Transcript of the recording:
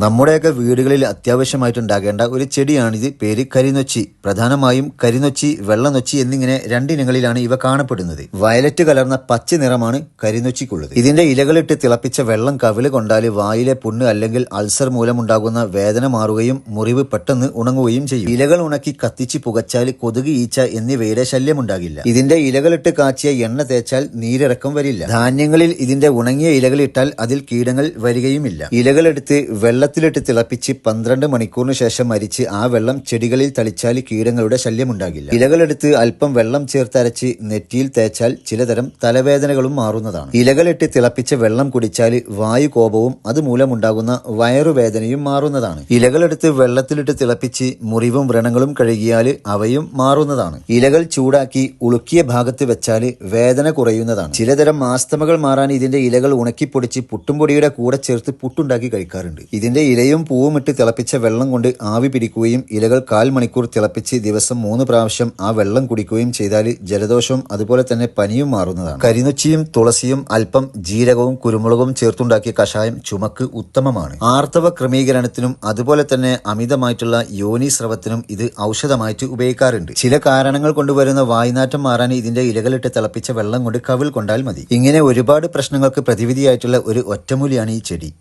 നമ്മുടെയൊക്കെ വീടുകളിൽ അത്യാവശ്യമായിട്ടുണ്ടാകേണ്ട ഒരു ചെടിയാണിത്. പേര് കരിനൊച്ചി. പ്രധാനമായും കരിനൊച്ചി, വെള്ളനൊച്ചി എന്നിങ്ങനെ രണ്ടിനങ്ങളിലാണ് ഇവ കാണപ്പെടുന്നത്. വയലറ്റ് കലർന്ന പച്ച നിറമാണ് കരിനൊച്ചിക്കുള്ളത്. ഇതിന്റെ ഇലകളിട്ട് തിളപ്പിച്ച വെള്ളം കവിള് കൊണ്ടാൽ വായിലെ പുണ്ണ് അല്ലെങ്കിൽ അൾസർ മൂലമുണ്ടാകുന്ന വേദന മാറുകയും മുറിവ് പെട്ടെന്ന് ഉണങ്ങുകയും ചെയ്യും. ഇലകൾ ഉണക്കി കത്തിച്ച് പുകച്ചാൽ കൊതുക്, ഈച്ച എന്നിവയുടെ ശല്യമുണ്ടാകില്ല. ഇതിന്റെ ഇലകളിട്ട് കാച്ചിയ എണ്ണ തേച്ചാൽ നീരിറക്കം വരില്ല. ധാന്യങ്ങളിൽ ഇതിന്റെ ഉണങ്ങിയ ഇലകൾ ഇട്ടാൽ അതിൽ കീടങ്ങൾ വരികയുമില്ല. ഇലകളെടുത്ത് വെള്ളത്തിലിട്ട് തിളപ്പിച്ച് 12 മണിക്കൂറിന് ശേഷം അരിച്ച് ആ വെള്ളം ചെടികളിൽ തളിച്ചാൽ കീടങ്ങളുടെ ശല്യമുണ്ടാകില്ല. ഇലകളെടുത്ത് അല്പം വെള്ളം ചേർത്തരച്ച് നെറ്റിയിൽ തേച്ചാൽ ചിലതരം തലവേദനകളും മാറുന്നതാണ്. ഇലകളിട്ട് തിളപ്പിച്ച വെള്ളം കുടിച്ചാൽ വായുകോപവും അതുമൂലമുണ്ടാകുന്ന വയറുവേദനയും മാറുന്നതാണ്. ഇലകളെടുത്ത് വെള്ളത്തിലിട്ട് തിളപ്പിച്ച് മുറിവും വ്രണങ്ങളും കഴുകിയാൽ അവയും മാറുന്നതാണ്. ഇലകൾ ചൂടാക്കി ഉളുക്കിയ ഭാഗത്ത് വെച്ചാൽ വേദന കുറയുന്നതാണ്. ചിലതരം ആസ്തമകൾ മാറാൻ ഇതിന്റെ ഇലകൾ ഉണക്കിപ്പൊടിച്ച് പുട്ടുംപൊടിയുടെ കൂടെ ചേർത്ത് പുട്ടുണ്ടാക്കി കഴിക്കാറുണ്ട്. ഇതിന്റെ ഇലയും പൂവും ഇട്ട് തിളപ്പിച്ച വെള്ളം കൊണ്ട് ആവി പിടിക്കുകയും ഇലകൾ 1/4 മണിക്കൂർ തിളപ്പിച്ച് ദിവസം 3 പ്രാവശ്യം ആ വെള്ളം കുടിക്കുകയും ചെയ്താൽ ജലദോഷവും അതുപോലെ തന്നെ പനിയും മാറുന്നതാണ്. കരിനൊച്ചിയും തുളസിയും അല്പം ജീരകവും കുരുമുളകും ചേർത്തുണ്ടാക്കിയ കഷായം ചുമക്ക് ഉത്തമമാണ്. ആർത്തവ ക്രമീകരണത്തിനും അതുപോലെ തന്നെ അമിതമായിട്ടുള്ള യോനി സ്രവത്തിനും ഇത് ഔഷധമായിട്ട് ഉപയോഗിക്കാറുണ്ട്. ചില കാരണങ്ങൾ കൊണ്ടുവരുന്ന വായ്നാറ്റം മാറാൻ ഇതിന്റെ ഇലകളിട്ട് തിളപ്പിച്ച വെള്ളം കൊണ്ട് കവിൾ കൊണ്ടാൽ മതി. ഇങ്ങനെ ഒരുപാട് പ്രശ്നങ്ങൾക്ക് പ്രതിവിധിയായിട്ടുള്ള ഒരു ഒറ്റമൂലിയാണ് ഈ ചെടി.